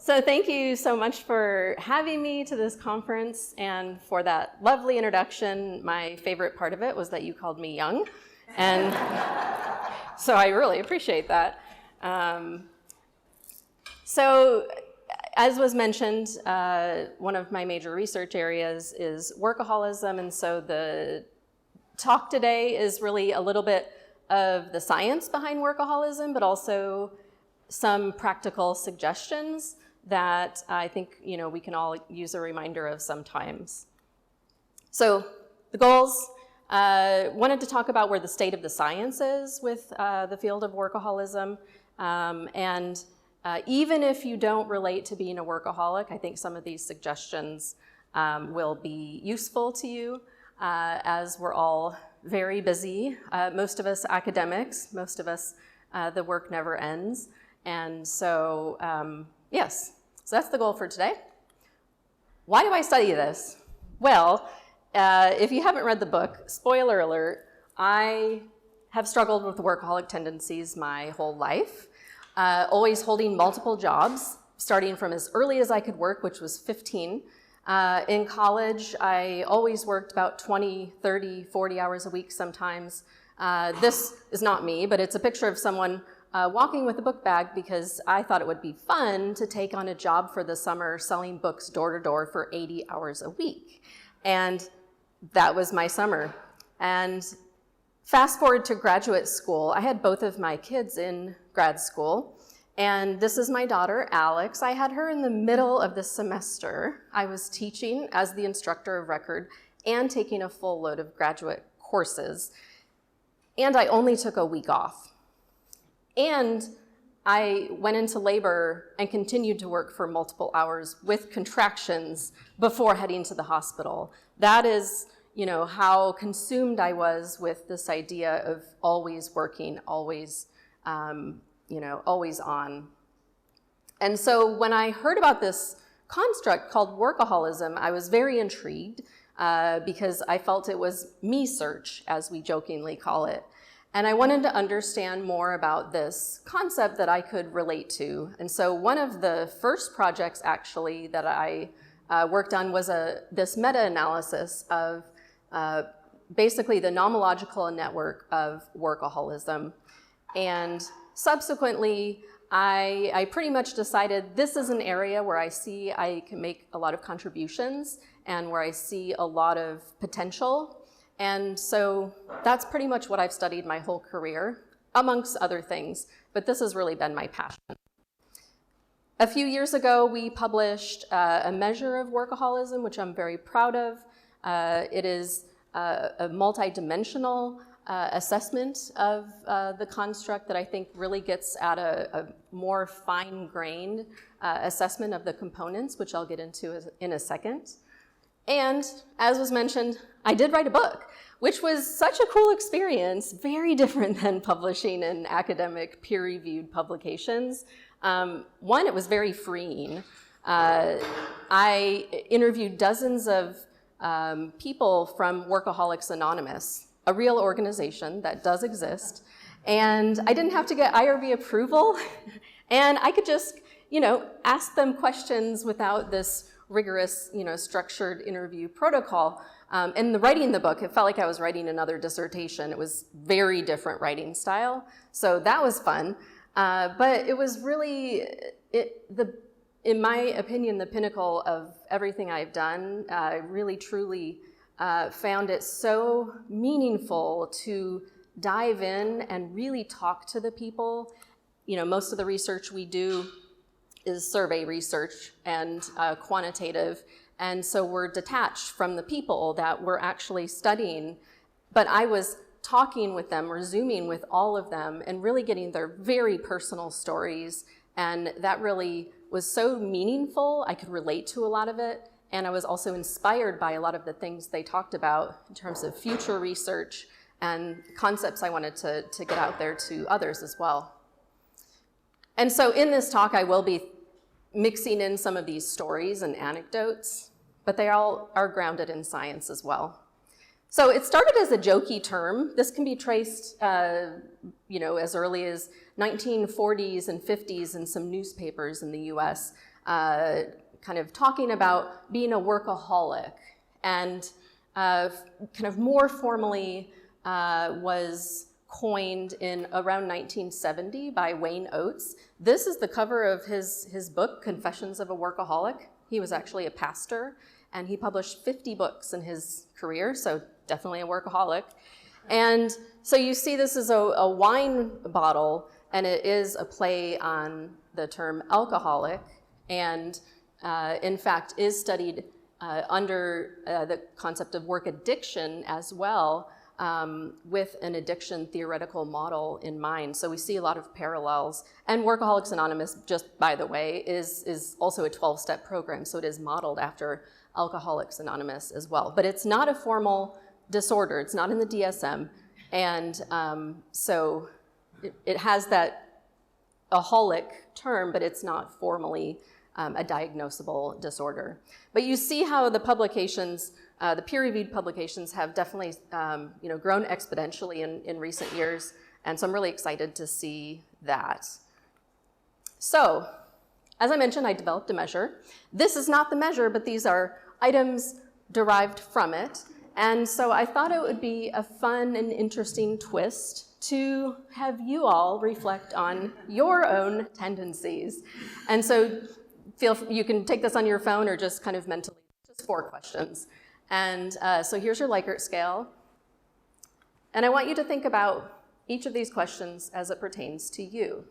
So thank you so much for having me to this conference and for that lovely introduction. My favorite part of it was that you called me young, and so I really appreciate that. So as was mentioned, one of my major research areas is workaholism, and so the talk today is really a little bit of the science behind workaholism, but also some practical suggestions that I think we can all use a reminder of sometimes. So the goals, wanted to talk about where the state of the science is with the field of workaholism, and even if you don't relate to being a workaholic, I think some of these suggestions will be useful to you, as we're all very busy. Most of us academics, most of us, the work never ends. And so, yes, so that's the goal for today. Why do I study this? Well, if you haven't read the book, spoiler alert, I have struggled with workaholic tendencies my whole life, always holding multiple jobs, starting from as early as I could work, which was 15. In college, I always worked about 20, 30, 40 hours a week sometimes. This is not me, but it's a picture of someone walking with a book bag because I thought it would be fun to take on a job for the summer selling books door to door for 80 hours a week. And that was my summer. And fast forward to graduate school, I had both of my kids in grad school. And this is my daughter, Alex. I had her in the middle of the semester. I was teaching as the instructor of record and taking a full load of graduate courses. And I only took a week off. And I went into labor and continued to work for multiple hours with contractions before heading to the hospital. That is, how consumed I was with this idea of always working, always, always on. And so when I heard about this construct called workaholism, I was very intrigued because I felt it was me search, as we jokingly call it. And I wanted to understand more about this concept that I could relate to. And so one of the first projects actually that I worked on was this meta-analysis of basically the nomological network of workaholism. And subsequently, I pretty much decided this is an area where I see I can make a lot of contributions and where I see a lot of potential. And so that's pretty much what I've studied my whole career, amongst other things, but this has really been my passion. A few years ago, we published a measure of workaholism, which I'm very proud of. It is a multidimensional assessment of the construct that I think really gets at a more fine-grained assessment of the components, which I'll get into in a second. And as was mentioned, I did write a book, which was such a cool experience, very different than publishing in academic peer-reviewed publications. One, it was very freeing. I interviewed dozens of people from Workaholics Anonymous, a real organization that does exist. And I didn't have to get IRB approval. And I could just, ask them questions without this rigorous, structured interview protocol. And writing the book, it felt like I was writing another dissertation. It was very different writing style. So that was fun. But it was really, in my opinion, the pinnacle of everything I've done. I really, truly found it so meaningful to dive in and really talk to the people. Most of the research we do is survey research and quantitative. And so we're detached from the people that we're actually studying. But I was talking with them, or Zooming with all of them, and really getting their very personal stories. And that really was so meaningful. I could relate to a lot of it. And I was also inspired by a lot of the things they talked about in terms of future research and concepts I wanted to get out there to others as well. And so in this talk, I will be mixing in some of these stories and anecdotes, but they all are grounded in science as well. So it started as a jokey term. This can be traced, as early as 1940s and 50s in some newspapers in the US. kind of talking about being a workaholic, and kind of more formally was coined in around 1970 by Wayne Oates. This is the cover of his book, Confessions of a Workaholic. He was actually a pastor, and he published 50 books in his career, so definitely a workaholic. And so you see this is a wine bottle, and it is a play on the term alcoholic, and in fact is studied under the concept of work addiction as well, with an addiction theoretical model in mind. So we see a lot of parallels. And Workaholics Anonymous, just by the way, is also a 12-step program, so it is modeled after Alcoholics Anonymous as well. But it's not a formal disorder, it's not in the DSM, and so it has that aholic term, but it's not formally a diagnosable disorder. But you see how the publications, the peer-reviewed publications, have definitely grown exponentially in recent years, and so I'm really excited to see that. So, as I mentioned, I developed a measure. This is not the measure, but these are items derived from it, and so I thought it would be a fun and interesting twist to have you all reflect on your own tendencies. And so you can take this on your phone or just kind of mentally, just 4 questions. And so here's your Likert scale. And I want you to think about each of these questions as it pertains to you.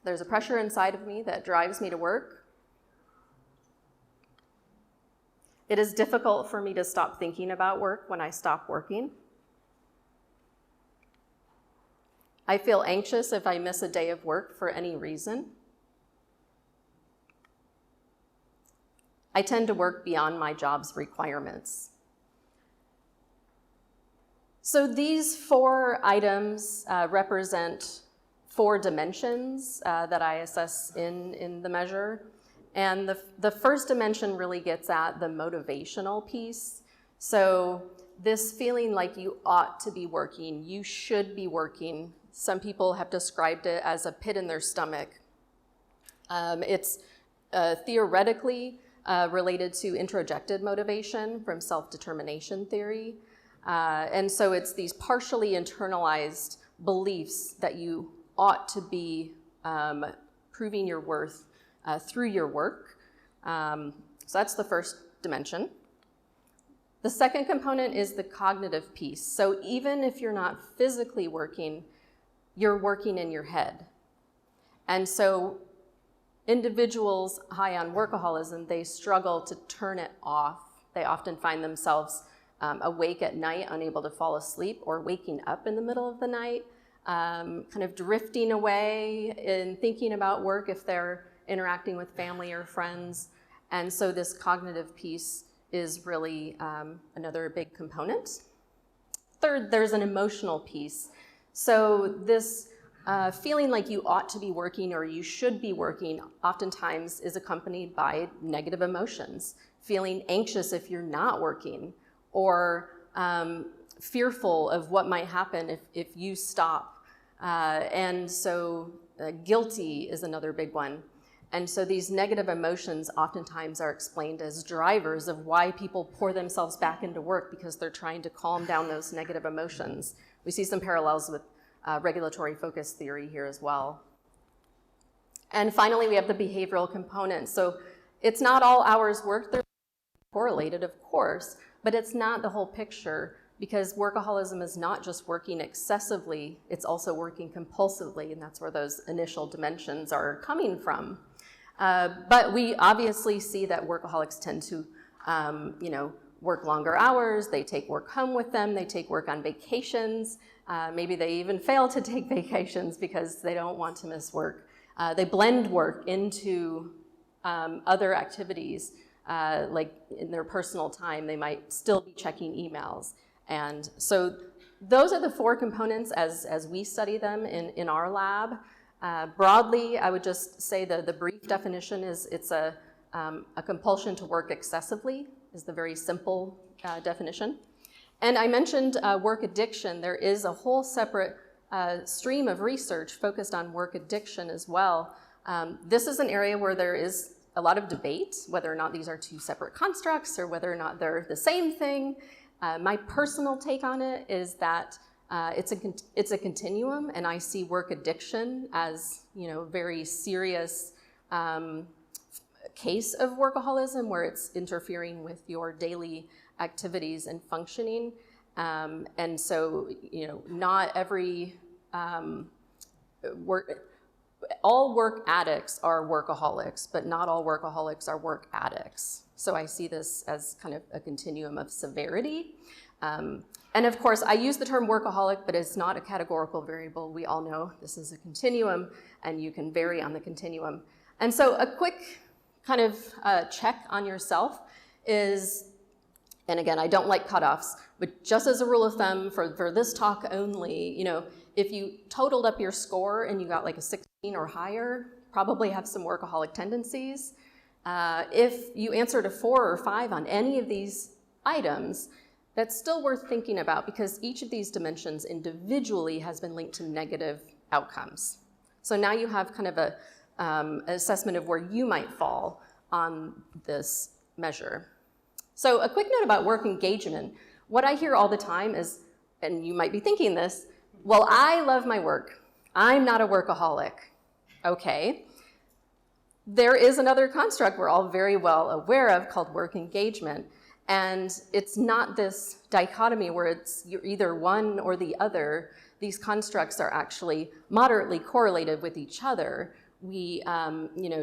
There's a pressure inside of me that drives me to work. It is difficult for me to stop thinking about work when I stop working. I feel anxious if I miss a day of work for any reason. I tend to work beyond my job's requirements. So these 4 items represent 4 dimensions that I assess in the measure. And the first dimension really gets at the motivational piece. So this feeling like you ought to be working, you should be working. Some people have described it as a pit in their stomach. It's theoretically related to introjected motivation from self-determination theory. And so it's these partially internalized beliefs that you ought to be proving your worth through your work. So that's the first dimension. The second component is the cognitive piece. So even if you're not physically working, you're working in your head. And so individuals high on workaholism, they struggle to turn it off. They often find themselves awake at night, unable to fall asleep, or waking up in the middle of the night, kind of drifting away in thinking about work if they're interacting with family or friends. And so this cognitive piece is really another big component. Third, there's an emotional piece. So this feeling like you ought to be working or you should be working oftentimes is accompanied by negative emotions. Feeling anxious if you're not working, or fearful of what might happen if you stop. And so guilty is another big one. And so these negative emotions oftentimes are explained as drivers of why people pour themselves back into work, because they're trying to calm down those negative emotions. We see some parallels with regulatory focus theory here as well. And finally, we have the behavioral component. So it's not all hours worked, they're correlated, of course, but it's not the whole picture, because workaholism is not just working excessively, it's also working compulsively, and that's where those initial dimensions are coming from. But we obviously see that workaholics tend to work longer hours, they take work home with them, they take work on vacations, maybe they even fail to take vacations because they don't want to miss work. They blend work into other activities, like in their personal time, they might still be checking emails. And so those are the 4 components as we study them in our lab. Broadly, I would just say the brief definition is it's a compulsion to work excessively is the very simple definition. And I mentioned work addiction. There is a whole separate stream of research focused on work addiction as well. This is an area where there is a lot of debate whether or not these are two separate constructs or whether or not they're the same thing. My personal take on it is that it's a continuum, and I see work addiction as, very serious case of workaholism where it's interfering with your daily activities and functioning. And so, not every all work addicts are workaholics, but not all workaholics are work addicts. So I see this as kind of a continuum of severity. And of course, I use the term workaholic, but it's not a categorical variable. We all know this is a continuum, and you can vary on the continuum. And so a quick kind of check on yourself is, and again, I don't like cutoffs, but just as a rule of thumb for this talk only, if you totaled up your score and you got like a 16 or higher, probably have some workaholic tendencies. If you answered a 4 or 5 on any of these items, that's still worth thinking about because each of these dimensions individually has been linked to negative outcomes. So now you have kind of an assessment of where you might fall on this measure. So a quick note about work engagement. What I hear all the time is, and you might be thinking this, well, I love my work. I'm not a workaholic. Okay. There is another construct we're all very well aware of called work engagement. And it's not this dichotomy where you're either one or the other. These constructs are actually moderately correlated with each other. We,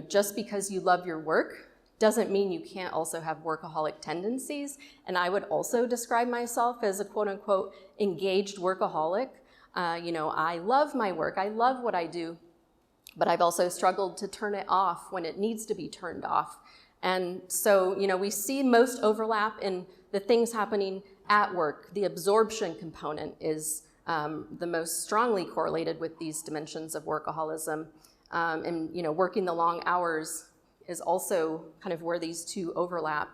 just because you love your work doesn't mean you can't also have workaholic tendencies. And I would also describe myself as a quote unquote engaged workaholic. I love my work. I love what I do, but I've also struggled to turn it off when it needs to be turned off. And so, we see most overlap in the things happening at work. The absorption component is the most strongly correlated with these dimensions of workaholism. And working the long hours is also kind of where these two overlap.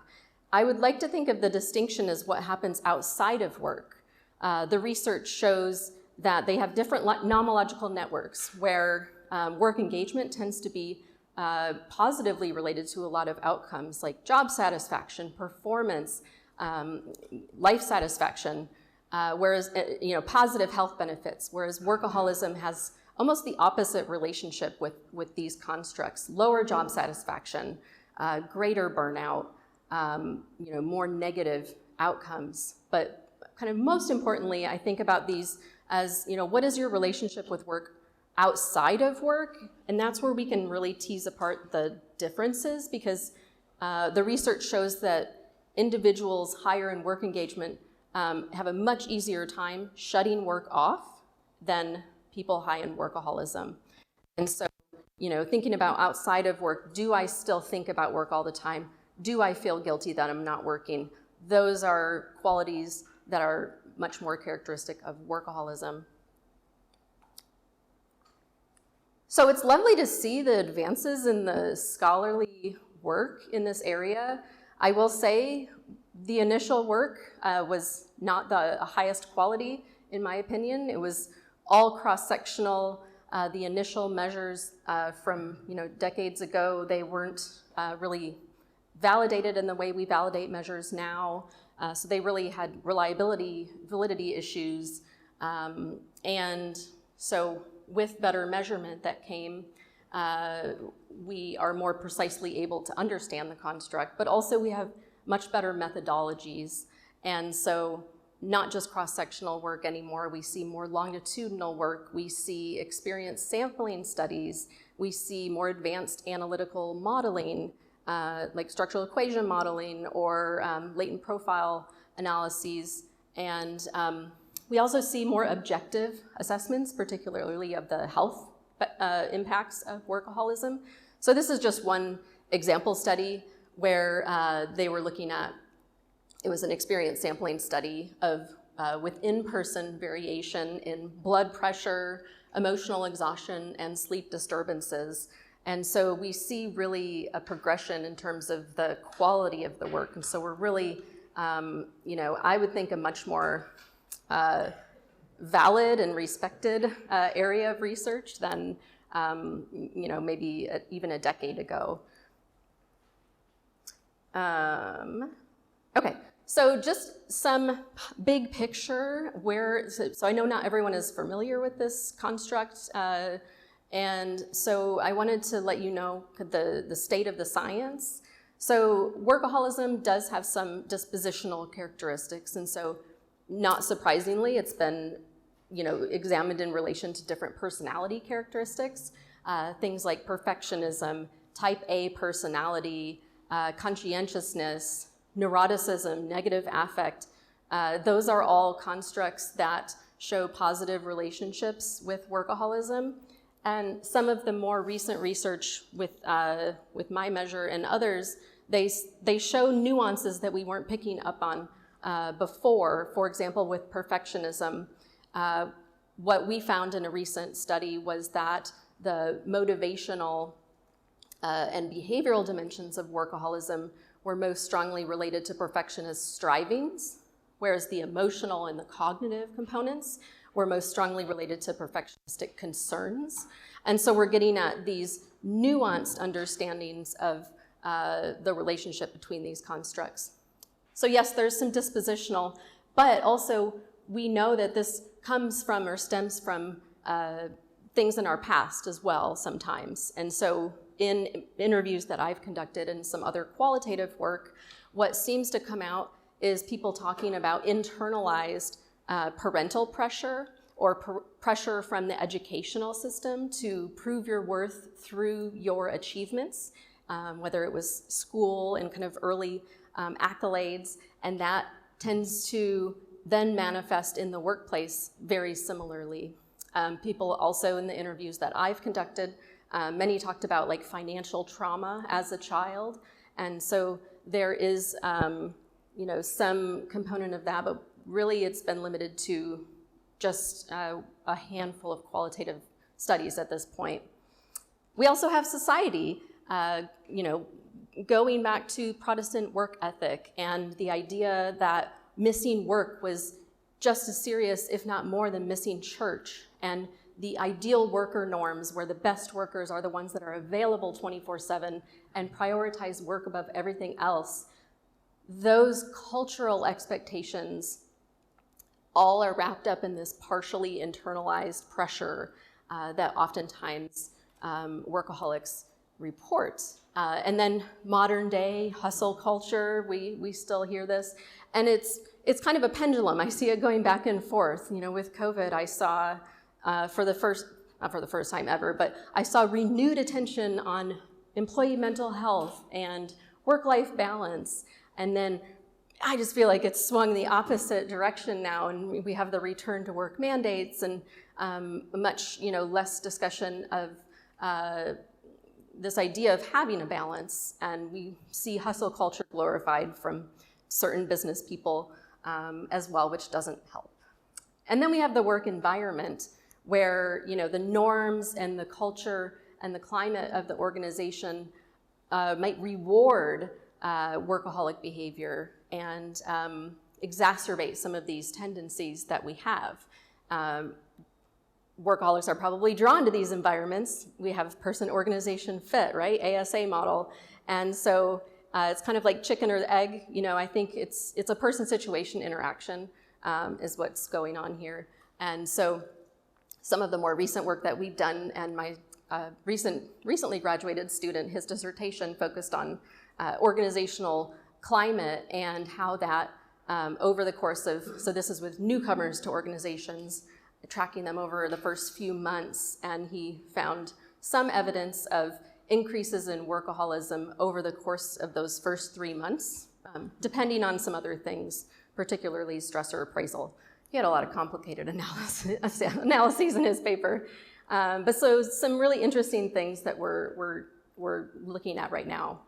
I would like to think of the distinction as what happens outside of work. The research shows that they have different nomological networks where work engagement tends to be positively related to a lot of outcomes like job satisfaction, performance, life satisfaction, whereas, positive health benefits, whereas workaholism has almost the opposite relationship with these constructs, lower job satisfaction, greater burnout, more negative outcomes. But kind of most importantly, I think about these as, what is your relationship with work outside of work? And that's where we can really tease apart the differences because the research shows that individuals higher in work engagement have a much easier time shutting work off than people high in workaholism. And so, thinking about outside of work, do I still think about work all the time? Do I feel guilty that I'm not working? Those are qualities that are much more characteristic of workaholism. So it's lovely to see the advances in the scholarly work in this area. I will say the initial work was not the highest quality, in my opinion. It was all cross-sectional. The initial measures from decades ago, they weren't really validated in the way we validate measures now. So they really had reliability, validity issues. And so with better measurement that came, we are more precisely able to understand the construct, but also we have much better methodologies. And so not just cross-sectional work anymore, we see more longitudinal work, we see experience sampling studies, we see more advanced analytical modeling, like structural equation modeling or latent profile analyses. And we also see more objective assessments, particularly of the health impacts of workaholism. So this is just one example study where they were looking at, it was an experience sampling study of with in-person variation in blood pressure, emotional exhaustion, and sleep disturbances. And so we see really a progression in terms of the quality of the work. And so we're really, I would think a much more valid and respected area of research than, maybe even a decade ago. Okay, so just some big picture so I know not everyone is familiar with this construct, and so I wanted to let you know the state of the science. So workaholism does have some dispositional characteristics, and so not surprisingly, it's been examined in relation to different personality characteristics, things like perfectionism, type A personality, conscientiousness, neuroticism, negative affect. Those are all constructs that show positive relationships with workaholism. And some of the more recent research with my measure and others, they show nuances that we weren't picking up on before. For example, with perfectionism, what we found in a recent study was that the motivational and behavioral dimensions of workaholism were most strongly related to perfectionist strivings, whereas the emotional and the cognitive components were most strongly related to perfectionistic concerns. And so we're getting at these nuanced understandings of the relationship between these constructs. So yes, there's some dispositional, but also we know that this comes from or stems from things in our past as well sometimes. And so in interviews that I've conducted and some other qualitative work, what seems to come out is people talking about internalized parental pressure or pressure from the educational system to prove your worth through your achievements, whether it was school and kind of early accolades, and that tends to then manifest in the workplace very similarly. People also in the interviews that I've conducted, many talked about like financial trauma as a child, and so there is some component of that, but really it's been limited to just a handful of qualitative studies at this point. We also have society, going back to Protestant work ethic and the idea that missing work was just as serious, if not more, than missing church, and the ideal worker norms where the best workers are the ones that are available 24/7 and prioritize work above everything else. Those cultural expectations all are wrapped up in this partially internalized pressure that oftentimes workaholics report. And then modern day hustle culture, we still hear this. And it's kind of a pendulum. I see it going back and forth. With COVID, I saw not for the first time ever, but I saw renewed attention on employee mental health and work-life balance. And then I just feel like it's swung the opposite direction now, and we have the return to work mandates and much less discussion of this idea of having a balance, and we see hustle culture glorified from certain business people as well, which doesn't help. And then we have the work environment where the norms and the culture and the climate of the organization might reward workaholic behavior and exacerbate some of these tendencies that we have. Workaholics are probably drawn to these environments. We have person-organization fit, right? ASA model. And so it's kind of like chicken or the egg. I think it's a person-situation interaction is what's going on here. And so some of the more recent work that we've done, and my recently graduated student, his dissertation focused on organizational climate and how that over the course of, so this is with newcomers to organizations, tracking them over the first few months, and he found some evidence of increases in workaholism over the course of those first 3 months, depending on some other things, particularly stressor appraisal. He had a lot of complicated analyses in his paper. But so some really interesting things that we're looking at right now.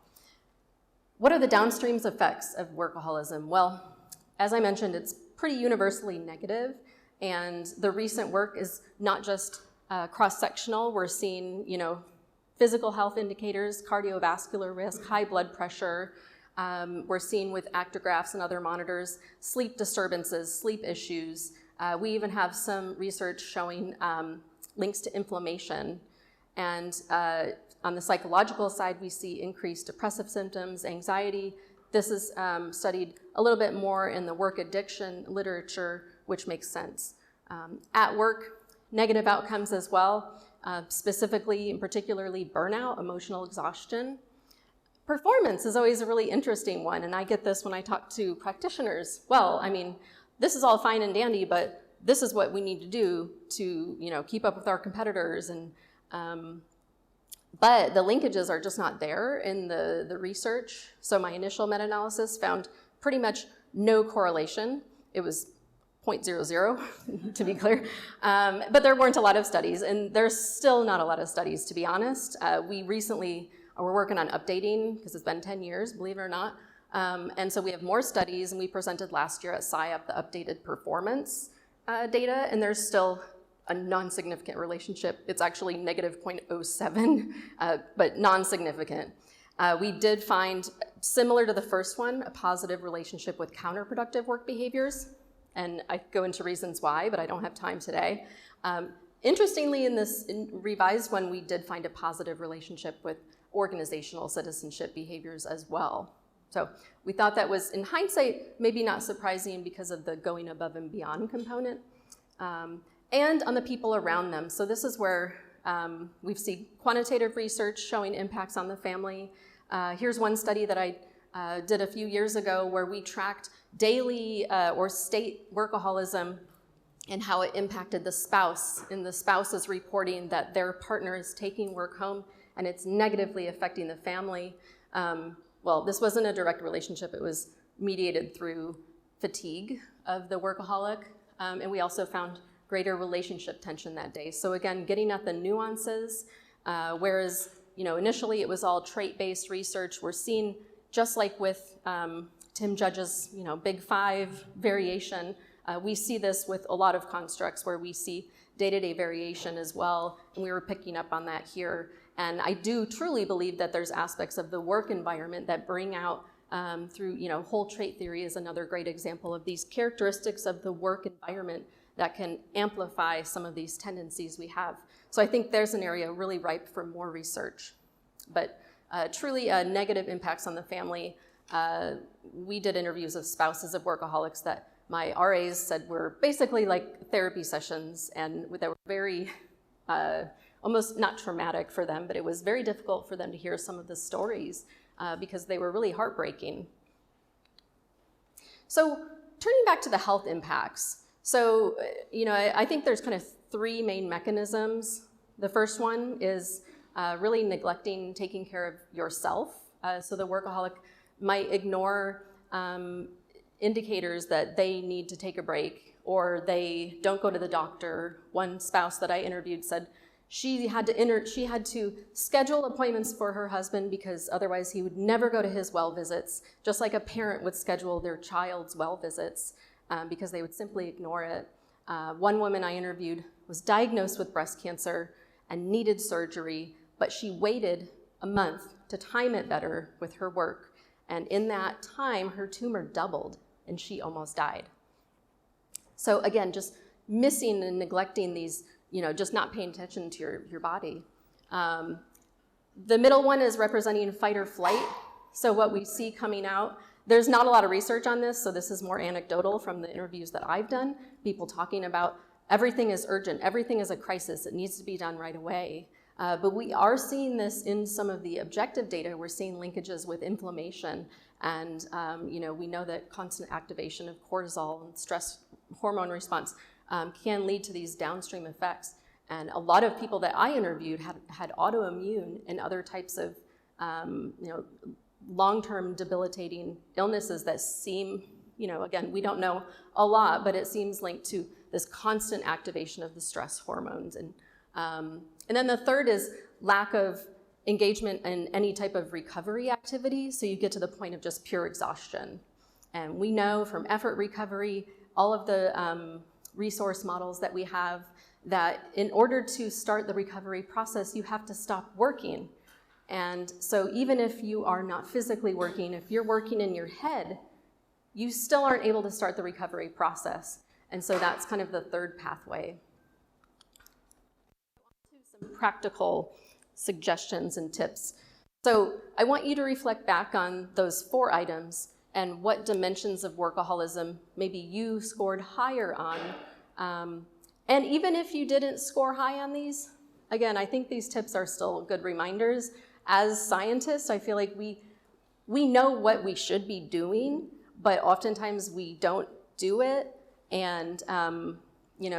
What are the downstream effects of workaholism? Well, as I mentioned, it's pretty universally negative, and the recent work is not just cross-sectional. We're seeing, physical health indicators, cardiovascular risk, high blood pressure. We're seeing with actographs and other monitors, sleep disturbances, sleep issues. We even have some research showing links to inflammation. And on the psychological side, we see increased depressive symptoms, anxiety, this is studied a little bit more in the work addiction literature, which makes sense. At work, negative outcomes as well, specifically and particularly burnout, emotional exhaustion. Performance is always a really interesting one, and I get this when I talk to practitioners. Well, I mean, this is all fine and dandy, but this is what we need to do to, keep up with our competitors. And but the linkages are just not there in the research. So my initial meta-analysis found pretty much no correlation. It was 0.00, to be clear. But there weren't a lot of studies, and there's still not a lot of studies, to be honest. We're working on updating, because it's been 10 years, believe it or not. And so we have more studies, and we presented last year at SciUp the updated performance data, and there's still a non-significant relationship. It's actually negative 0.07, but non-significant. We did find, similar to the first one, a positive relationship with counterproductive work behaviors, and I go into reasons why, but I don't have time today. Interestingly, in this revised one, we did find a positive relationship with organizational citizenship behaviors as well. So we thought that was, in hindsight, maybe not surprising because of the going above and beyond component, and on the people around them. So this is where we've seen quantitative research showing impacts on the family. Here's one study that I did a few years ago where we tracked daily or state workaholism and how it impacted the spouse. And the spouse is reporting that their partner is taking work home and it's negatively affecting the family. Well, this wasn't a direct relationship. It was mediated through fatigue of the workaholic. And we also found greater relationship tension that day. So again, getting at the nuances, whereas initially it was all trait-based research, we're seeing, just like with Tim Judge's Big Five variation, we see this with a lot of constructs where we see day-to-day variation as well, and we were picking up on that here. And I do truly believe that there's aspects of the work environment that bring out through, whole trait theory is another great example of these characteristics of the work environment that can amplify some of these tendencies we have. So I think there's an area really ripe for more research. But truly negative impacts on the family. We did interviews of spouses of workaholics that my RAs said were basically like therapy sessions, and that were very, almost not traumatic for them, but it was very difficult for them to hear some of the stories because they were really heartbreaking. So turning back to the health impacts. So, I think there's kind of three main mechanisms. The first one is really neglecting taking care of yourself. So the workaholic might ignore indicators that they need to take a break, or they don't go to the doctor. One spouse that I interviewed said she had to schedule appointments for her husband because otherwise he would never go to his well visits, just like a parent would schedule their child's well visits because they would simply ignore it. One woman I interviewed was diagnosed with breast cancer and needed surgery, but she waited a month to time it better with her work. And in that time, her tumor doubled and she almost died. So again, just missing and neglecting these, just not paying attention to your body. The middle one is representing fight or flight. So what we see coming out, there's not a lot of research on this, so this is more anecdotal from the interviews that I've done. People talking about everything is urgent, everything is a crisis, it needs to be done right away. But we are seeing this in some of the objective data. We're seeing linkages with inflammation, and we know that constant activation of cortisol and stress hormone response can lead to these downstream effects. And a lot of people that I interviewed had autoimmune and other types of long-term debilitating illnesses that seem, again, we don't know a lot, but it seems linked to this constant activation of the stress hormones. And then the third is lack of engagement in any type of recovery activity, so you get to the point of just pure exhaustion. And we know from effort recovery, all of the resource models that we have, that in order to start the recovery process, you have to stop working. And so even if you are not physically working, if you're working in your head, you still aren't able to start the recovery process. And so that's kind of the third pathway. Some practical suggestions and tips. So I want you to reflect back on those 4 items and what dimensions of workaholism maybe you scored higher on. And even if you didn't score high on these, again, I think these tips are still good reminders. As scientists, I feel like we know what we should be doing, but oftentimes we don't do it. And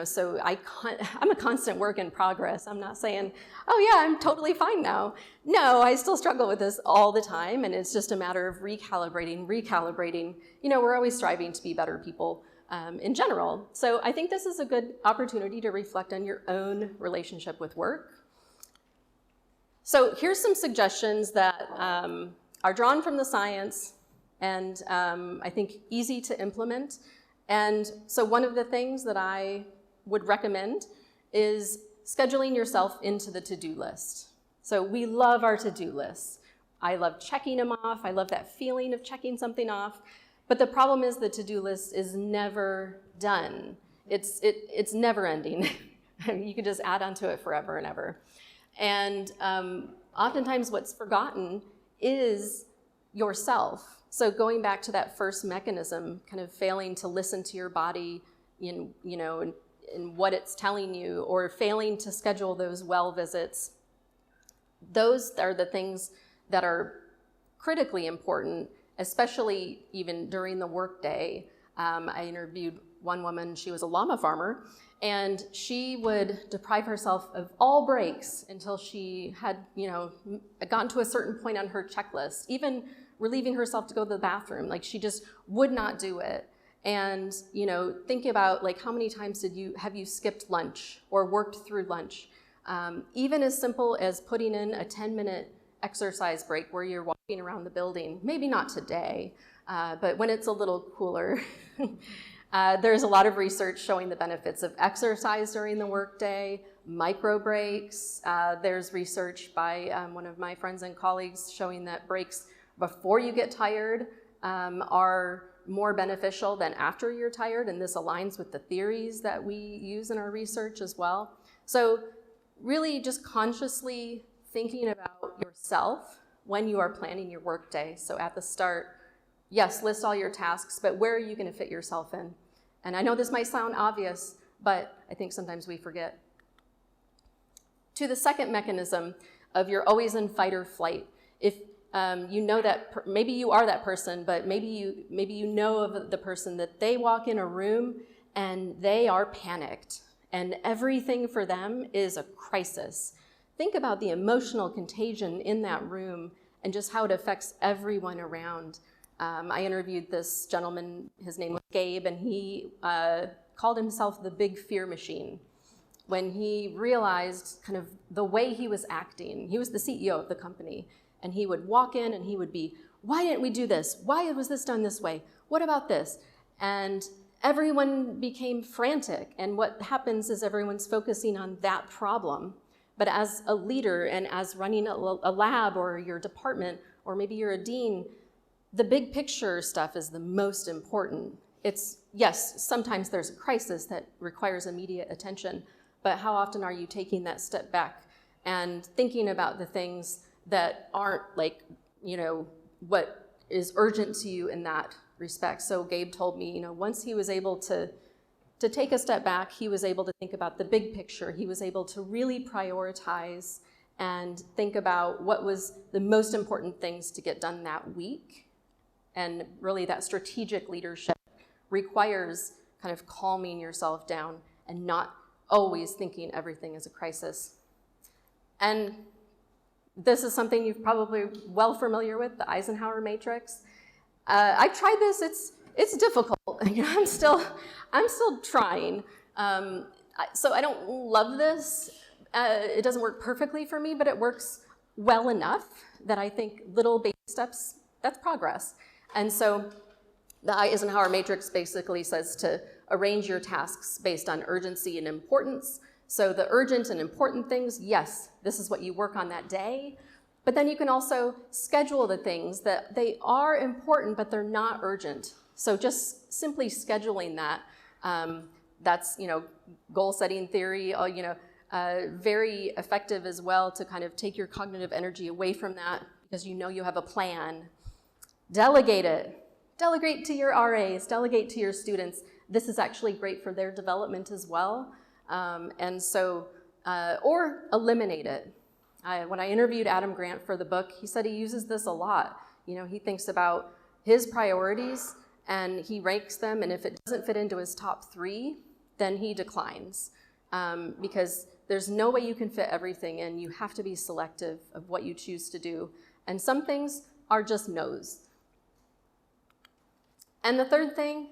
so I'm a constant work in progress. I'm not saying, oh yeah, I'm totally fine now. No, I still struggle with this all the time, and it's just a matter of recalibrating. We're always striving to be better people in general. So I think this is a good opportunity to reflect on your own relationship with work. So here's some suggestions that are drawn from the science and I think easy to implement. And so one of the things that I would recommend is scheduling yourself into the to-do list. So we love our to-do lists. I love checking them off. I love that feeling of checking something off. But the problem is the to-do list is never done. It's never ending. You could just add onto it forever and ever. And oftentimes what's forgotten is yourself. So going back to that first mechanism, kind of failing to listen to your body in what it's telling you, or failing to schedule those well visits, those are the things that are critically important, especially even during the workday. I interviewed one woman, she was a llama farmer, and she would deprive herself of all breaks until she had, gotten to a certain point on her checklist, even relieving herself to go to the bathroom. Like, she just would not do it. And, think about, like, how many times have you skipped lunch or worked through lunch? Even as simple as putting in a 10-minute exercise break where you're walking around the building. Maybe not today, but when it's a little cooler. There's a lot of research showing the benefits of exercise during the workday, micro breaks. There's research by one of my friends and colleagues showing that breaks before you get tired are more beneficial than after you're tired, and this aligns with the theories that we use in our research as well. So really just consciously thinking about yourself when you are planning your workday. So at the start, yes, list all your tasks, but where are you going to fit yourself in? And I know this might sound obvious, but I think sometimes we forget. To the second mechanism of you're always in fight or flight. If you know that, maybe you are that person, but maybe you know of the person that they walk in a room and they are panicked and everything for them is a crisis. Think about the emotional contagion in that room and just how it affects everyone around. I interviewed this gentleman, his name was Gabe, and he called himself the big fear machine. When he realized kind of the way he was acting, he was the CEO of the company, and he would walk in and he would be, why didn't we do this? Why was this done this way? What about this? And everyone became frantic. And what happens is everyone's focusing on that problem. But as a leader and as running a lab or your department, or maybe you're a dean, the big picture stuff is the most important. It's, yes, sometimes there's a crisis that requires immediate attention, but how often are you taking that step back and thinking about the things that aren't like, what is urgent to you in that respect? So Gabe told me, once he was able to take a step back, he was able to think about the big picture. He was able to really prioritize and think about what was the most important things to get done that week. And really that strategic leadership requires kind of calming yourself down and not always thinking everything is a crisis. And this is something you're probably well familiar with, the Eisenhower matrix. I've tried this, it's difficult. I'm still trying. So I don't love this. It doesn't work perfectly for me, but it works well enough that I think little baby steps, that's progress. And so the Eisenhower matrix basically says to arrange your tasks based on urgency and importance. So the urgent and important things, yes, this is what you work on that day. But then you can also schedule the things that they are important, but they're not urgent. So just simply scheduling that, that's, goal setting theory, very effective as well to kind of take your cognitive energy away from that. because you know you have a plan. Delegate it. Delegate to your RAs, delegate to your students. This is actually great for their development as well. Or eliminate it. When I interviewed Adam Grant for the book, he said he uses this a lot. You know, he thinks about his priorities and he ranks them, and if it doesn't fit into his top 3, then he declines. Because there's no way you can fit everything in. You have to be selective of what you choose to do. And some things are just no's. And the third thing,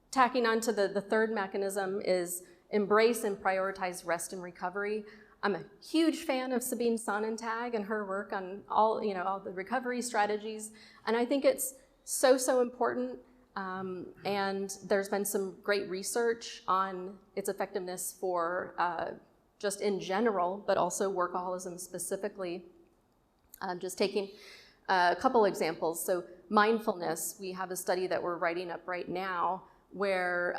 tacking onto the third mechanism, is embrace and prioritize rest and recovery. I'm a huge fan of Sabine Sonnentag and her work on all the recovery strategies. And I think it's so important. And there's been some great research on its effectiveness for just in general, but also workaholism specifically. Just taking a couple examples. So mindfulness, we have a study that we're writing up right now where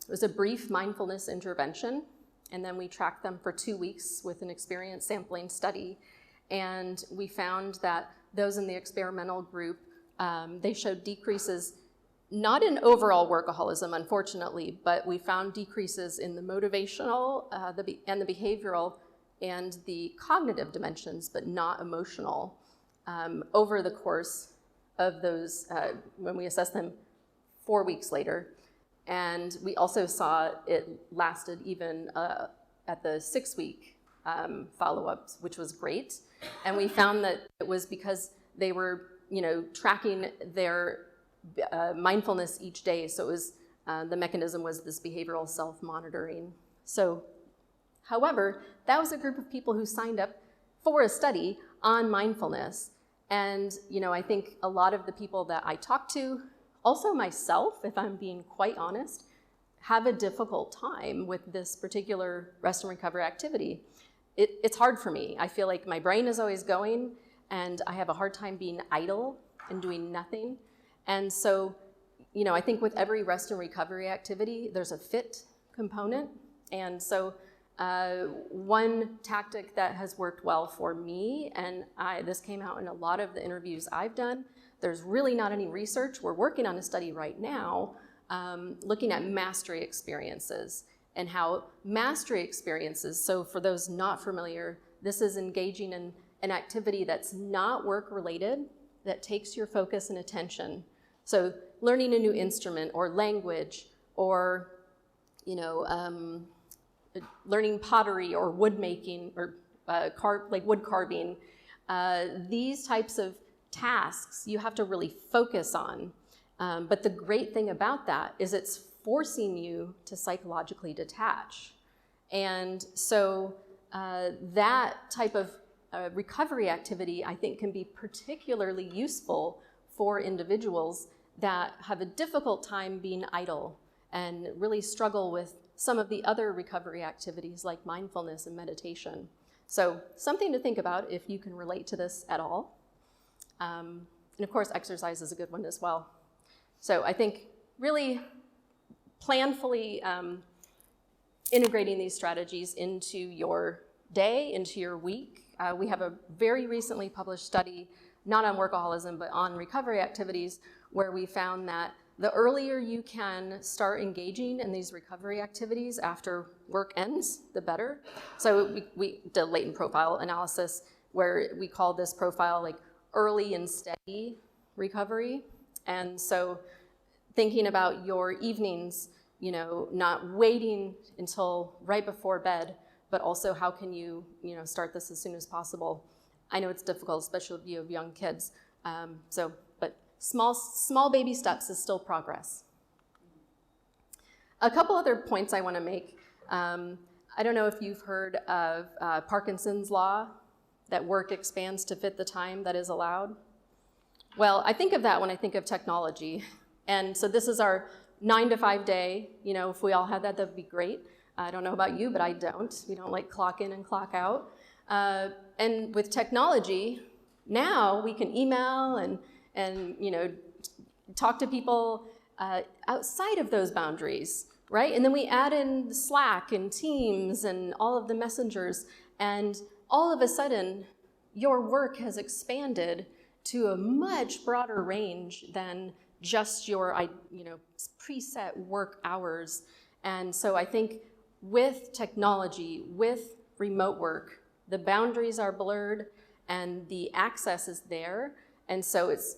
it was a brief mindfulness intervention, and then we tracked them for 2 weeks with an experience sampling study. And we found that those in the experimental group, they showed decreases, not in overall workaholism, unfortunately, but we found decreases in the motivational, and the behavioral and the cognitive dimensions, but not emotional, over the course of those, when we assessed them 4 weeks later. And we also saw it lasted even at the 6-week follow-ups, which was great. And we found that it was because they were, tracking their mindfulness each day. So it was, the mechanism was this behavioral self-monitoring. So, however, that was a group of people who signed up for a study on mindfulness. And, I think a lot of the people that I talked to, also myself, if I'm being quite honest, have a difficult time with this particular rest and recovery activity. It's hard for me. I feel like my brain is always going, and I have a hard time being idle and doing nothing. And so, I think with every rest and recovery activity, there's a fit component. And so one tactic that has worked well for me, and this came out in a lot of the interviews I've done, there's really not any research. We're working on a study right now looking at mastery experiences and how mastery experiences, so for those not familiar, this is engaging in an activity that's not work-related, that takes your focus and attention. So learning a new instrument or language or, learning pottery or wood making or wood carving, these types of tasks you have to really focus on. But the great thing about that is it's forcing you to psychologically detach. And so that type of recovery activity, I think, can be particularly useful for individuals that have a difficult time being idle and really struggle with some of the other recovery activities like mindfulness and meditation. So something to think about if you can relate to this at all. And of course, exercise is a good one as well. So I think really planfully integrating these strategies into your day, into your week. We have a very recently published study, not on workaholism, but on recovery activities, where we found that the earlier you can start engaging in these recovery activities after work ends, the better. So we did a latent profile analysis where we call this profile like early and steady recovery. And so thinking about your evenings, not waiting until right before bed, but also how can you, start this as soon as possible. I know it's difficult, especially if you have young kids. But small baby steps is still progress. A couple other points I want to make. I don't know if you've heard of Parkinson's law, that work expands to fit the time that is allowed. Well, I think of that when I think of technology. And so this is our 9 to 5 day. If we all had that, that'd be great. I don't know about you, but I don't. We don't like clock in and clock out. And with technology, now we can email and talk to people outside of those boundaries, right? And then we add in Slack and Teams and all of the messengers, and all of a sudden, your work has expanded to a much broader range than just your preset work hours. And so I think with technology, with remote work, the boundaries are blurred and the access is there. And so it's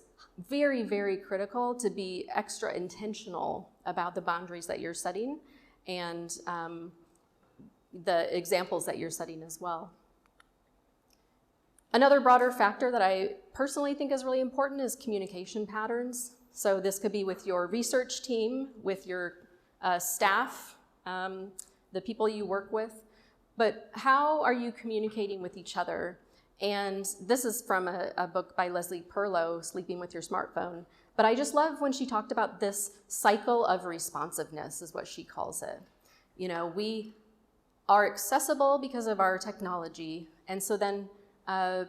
very, very critical to be extra intentional about the boundaries that you're setting and the examples that you're setting as well. Another broader factor that I personally think is really important is communication patterns. So this could be with your research team, with your staff, the people you work with, but how are you communicating with each other? And this is from a book by Leslie Perlow, Sleeping with Your Smartphone. But I just love when she talked about this cycle of responsiveness, is what she calls it. You know, we are accessible because of our technology, and so then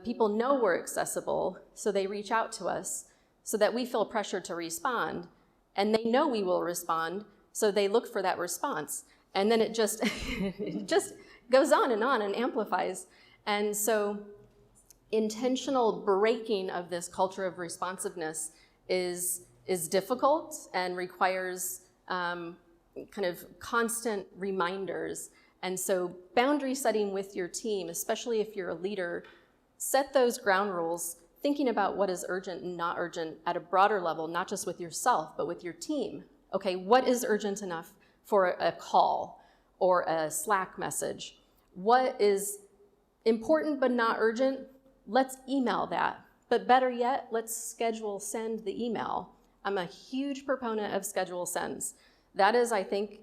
people know we're accessible, so they reach out to us so that we feel pressure to respond, and they know we will respond, so they look for that response. And then it just, it just goes on and amplifies. And so intentional breaking of this culture of responsiveness is difficult and requires kind of constant reminders. And so boundary setting with your team, especially if you're a leader, set those ground rules, thinking about what is urgent and not urgent at a broader level, not just with yourself, but with your team. Okay, what is urgent enough for a call or a Slack message? What is important but not urgent? Let's email that. But better yet, let's schedule send the email. I'm a huge proponent of schedule sends. That is, I think,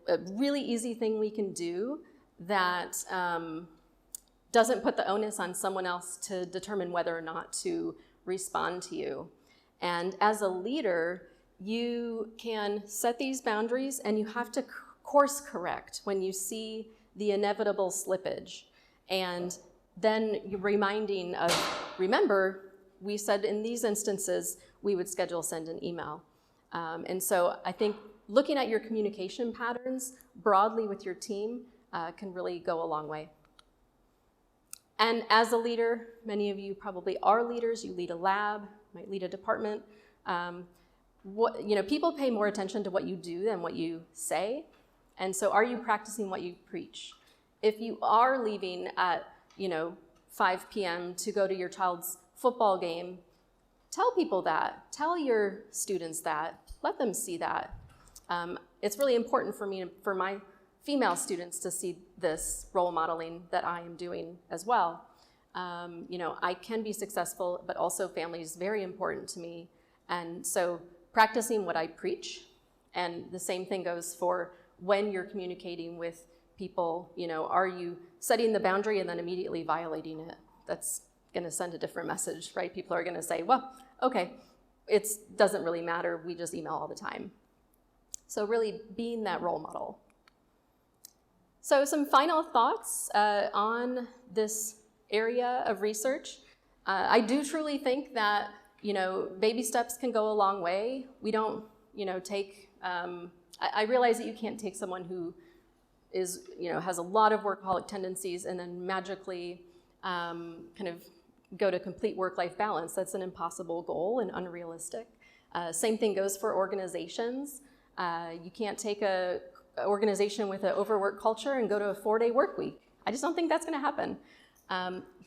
a really easy thing we can do that doesn't put the onus on someone else to determine whether or not to respond to you. And as a leader, you can set these boundaries and you have to course correct when you see the inevitable slippage. And then you're reminding of, remember, we said in these instances, we would schedule send an email. And so I think looking at your communication patterns broadly with your team can really go a long way. And as a leader, many of you probably are leaders. You lead a lab, might lead a department. People pay more attention to what you do than what you say. And so are you practicing what you preach? If you are leaving at 5 p.m. to go to your child's football game, tell people that. Tell your students that. Let them see that. It's really important for my female students to see this role modeling that I am doing as well. I can be successful, but also family is very important to me. And so practicing what I preach, and the same thing goes for when you're communicating with people, are you setting the boundary and then immediately violating it? That's gonna send a different message, right? People are gonna say, well, okay, it doesn't really matter, we just email all the time. So really being that role model. So some final thoughts on this area of research. I do truly think that, baby steps can go a long way. We don't, take, I realize that you can't take someone who is, has a lot of workaholic tendencies and then magically kind of go to complete work-life balance. That's an impossible goal and unrealistic. Same thing goes for organizations. You can't take an organization with an overwork culture and go to a 4-day work week. I just don't think that's gonna happen.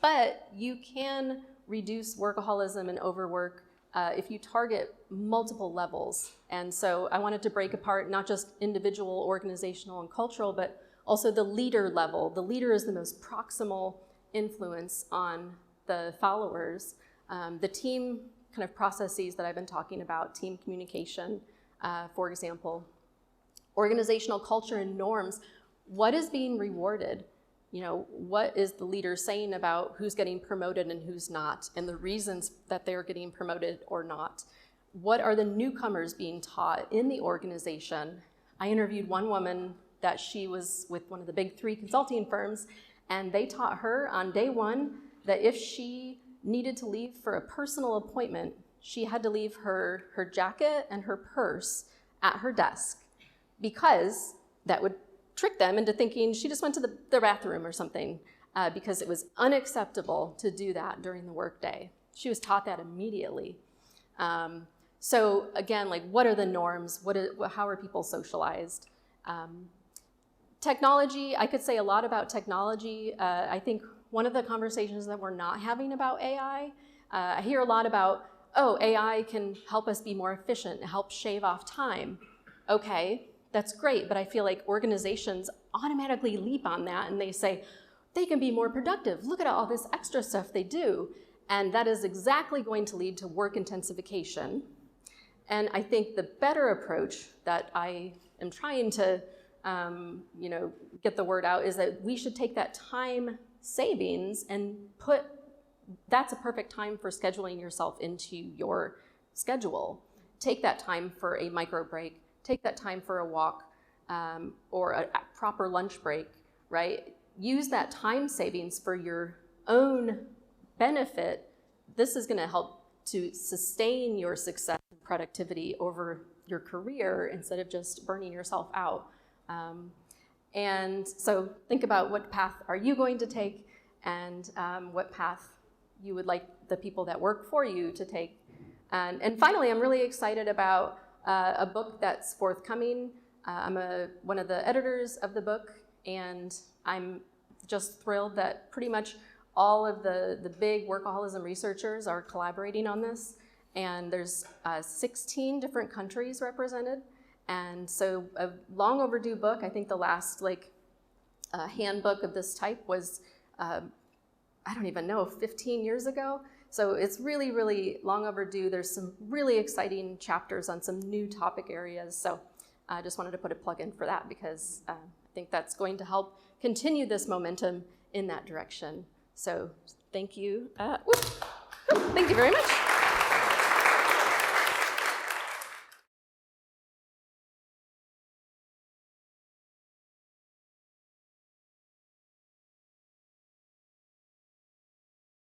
But you can reduce workaholism and overwork if you target multiple levels. And so I wanted to break apart not just individual, organizational, and cultural, but also the leader level. The leader is the most proximal influence on the followers. The team kind of processes that I've been talking about, team communication, for example. Organizational culture and norms, what is being rewarded? What is the leader saying about who's getting promoted and who's not, and the reasons that they're getting promoted or not? What are the newcomers being taught in the organization? I interviewed one woman that she was with one of the big 3 consulting firms, and they taught her on day 1 that if she needed to leave for a personal appointment, she had to leave her jacket and her purse at her desk, because that would trick them into thinking she just went to the bathroom or something. because it was unacceptable to do that during the workday. She was taught that immediately. So again, like, what are the norms? How are people socialized? Technology, I could say a lot about technology. I think one of the conversations that we're not having about AI, I hear a lot about, oh, AI can help us be more efficient, help shave off time. Okay, that's great, but I feel like organizations automatically leap on that and they say, they can be more productive. Look at all this extra stuff they do. And that is exactly going to lead to work intensification. And I think the better approach that I am trying to get the word out is that we should take that time savings and that's a perfect time for scheduling yourself into your schedule. Take that time for a micro break, take that time for a walk or a proper lunch break, right? Use that time savings for your own benefit. This is gonna help to sustain your success and productivity over your career instead of just burning yourself out. And so think about what path are you going to take and what path you would like the people that work for you to take. And finally, I'm really excited about a book that's forthcoming. I'm one of the editors of the book, and I'm just thrilled that pretty much all of the big workaholism researchers are collaborating on this. And there's 16 different countries represented. And so a long overdue book. I think the last handbook of this type was, I don't even know, 15 years ago. So it's really, really long overdue. There's some really exciting chapters on some new topic areas. So I just wanted to put a plug in for that because I think that's going to help continue this momentum in that direction. So thank you. Thank you very much.